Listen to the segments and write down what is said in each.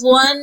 ظن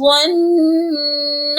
ظن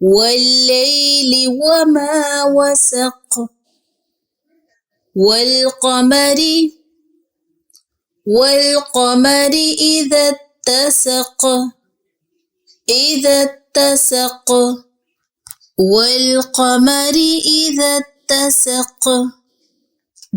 والليل وما وسق والقمر إذا اتسق والقمر إذا اتسق.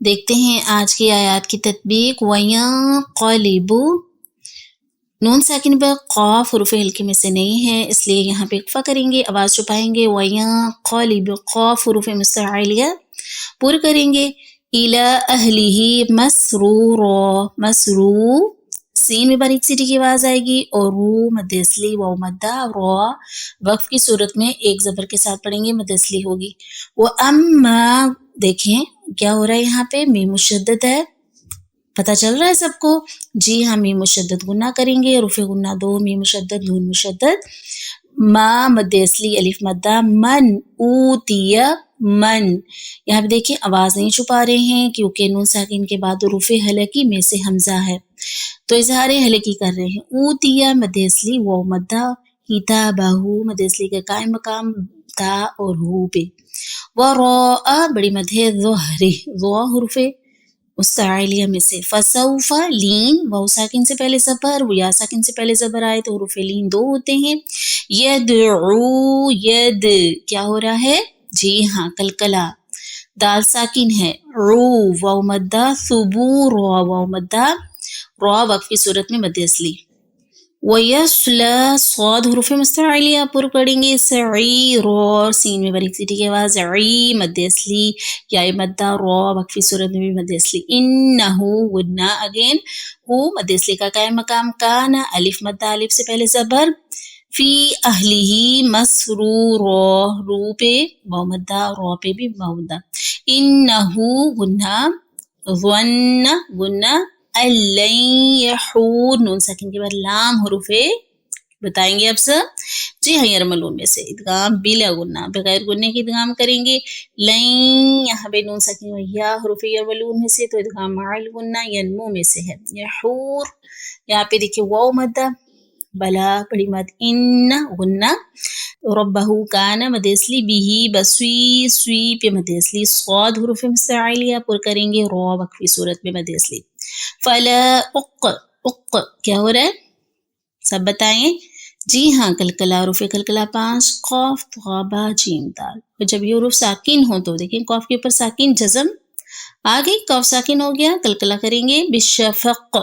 دیکھتے ہیں آج کی آیات کی تطبیق. وَيَنْقَلِبُ نون ساکن پر قاف حروف ہلکے میں سے نہیں ہے، اس لیے یہاں پہ اقفا کریں گے، آواز چھپائیں گے. وَيَنْقَلِبُ قاف حروف مستعلیہ پر کریں گے. إِلَىٰ أَهْلِهِ مَسْرُورًا سین میں باریک سیٹی کی آواز آئے گی، اور رو مد اصلی واو مدہ را وقف کی صورت میں ایک زبر کے ساتھ پڑھیں گے، مد اصلی ہوگی. وَأَمَّا دیکھیں کیا ہو رہا ہے یہاں پہ، میم مشدد ہے، پتہ چل رہا ہے سب کو؟ جی ہاں، میم مشدد گنہ کریں گے، حروف گنہ دو، میم مشدد نون مشدد، ما مد اصلی الف مدہ، من اوتیا من. یہاں پہ دیکھیں آواز نہیں چھپا رہے ہیں کیونکہ نون ساکن کے بعد حروف حلقی میں سے حمزہ ہے تو اظہار حلقی کر رہے ہیں. اوتیا مد اصلی واو مدہ، کتابہ مد اصلی کا قائم مقام تا اور ہو پہ. وراء بڑی مد ہے، ظہری ظا حروف مستعلیہ میں سے. فسوف لین واو ساکن سے پہلے زبر، یا ساکن سے پہلے زبر آئے تو حروف لین دو ہوتے ہیں. یدعو ید کیا ہو رہا ہے؟ جی ہاں کلکلا، دال ساکن ہے، رو واو مدہ، ثبور واو مدہ، را وقف کی صورت میں مد اصلی. وَيَصْلَى صاد حروف مستعلیہ پر پڑھیں گے. سعیرا سین میں باریک سیٹی کی آواز، عی مد اصلی، یا مدہ را وقفی صورت میں بھی مد اصلی. انہو غنہ اگین، ہو مد اصلی کا قائم مقام، کانا الف مدہ الف سے پہلے زبر، فی اہلہ مسرورا رو پہ واو مدہ، را پہ بھی واو مدہ. انہو غنہ، ظن غنہ، الَّن یحور نون ساکن کے بعد لام حروف بتائیں گے اب سب. جی ہاں یرملون میں سے ادغام بلا غنہ، بغیر غنہ کی ادغام کریں گے. لن یہاں پہ نون ساکن یا حروف یرملون میں سے تو ادغام مع الغنہ ینمو میں سے ہے. یحور یہاں پہ دیکھیں واو مدہ، بلا بڑی مد، ان غنہ، ربہ کانا مد اصلی، بھی بسوی سوی پہ مد اصلی. صاد حروف مستعلیہ پر کریں گے، را وقفی صورت میں مد اصلی. فلا اق کیا ہو رہا ہے سب بتائیں. جی ہاں کلکلا حروف کلکلا 5 قاف طا با جیم دال. اور جب یہ حروف ساکن ہوں تو دیکھیں قاف کے اوپر ساکن جزم آگے، قاف ساکن ہو گیا، کلکلا کریں گے. بالشفق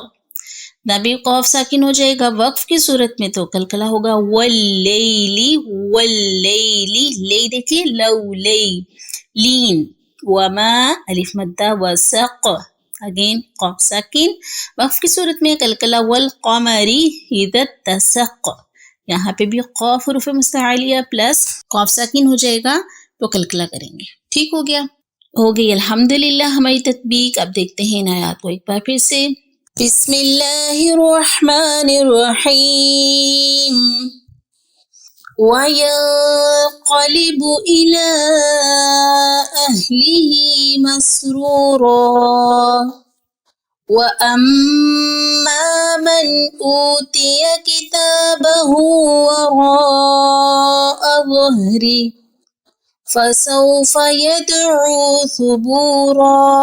نبی قاف ساکن ہو جائے گا وقف کی صورت میں تو کلکلا ہوگا. واللیلی لی دیکھیے لو لی لین، وما الف مدہ، وسق اگین قاف ساکن وقف کی صورت میں کلکلا. والقمری اذا اتسق یہاں پہ بھی قاف حروف مستعلیہ پلس قاف ساکن ہو جائے گا تو کلکلا کریں گے. ٹھیک ہو گیا، ہو گئی الحمدللہ ہماری تطبیق. اب دیکھتے ہیں ان آیات کو ایک بار پھر سے. بسم اللہ الرحمن الرحیم. وَيَنْقَلِبُ إِلَىٰ أَهْلِهِ مَسْرُورًا وَأَمَّا مَنْ أُوتِيَ كِتَابَهُ وَرَاءَ ظَهْرِهِ فَسَوْفَ يَدْعُو ثُبُورًا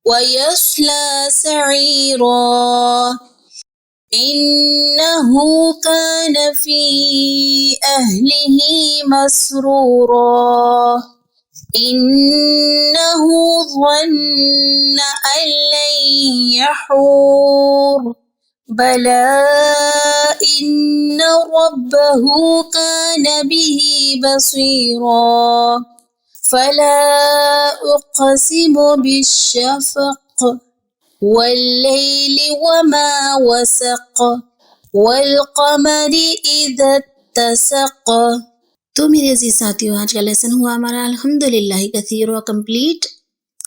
وَيَصْلَىٰ سَعِيرًا إِنَّهُ كَانَ فِي أَهْلِهِ مَسْرُورًا إِنَّهُ ظَنَّ أَن لَّن يَحُورَ بَلَىٰ إِنَّ رَبَّهُ كَانَ بِهِ بَصِيرًا فَلَا أُقْسِمُ بِالشَّفَقِ وَاللَّيْلِ وَمَا وَسَقَ وَالْقَمَرِ إِذَا اتَّسَقَ. تو میرے عزیز ساتھیوں آج کا لیسن ہوا ہمارا الحمدللہ کثیر و کمپلیٹ.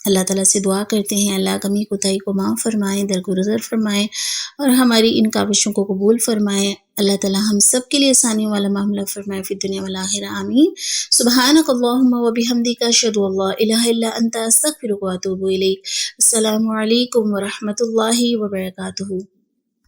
اللہ تعالیٰ سے دعا کرتے ہیں اللہ کمی کوتاہی کو معاف فرمائیں، درگزر فرمائیں اور ہماری ان کاوشوں کو قبول فرمائیں. اللہ تعالیٰ ہم سب کے لیے آسانیوں والا معاملہ فرمائے فی الدنیا والآخرہ، آمین. سبحانک اللہم و بحمدک اشہد ان لا الہ الا انت استغفرک و اتوب الیک. السلام علیکم و رحمۃ اللہ وبرکاتہ.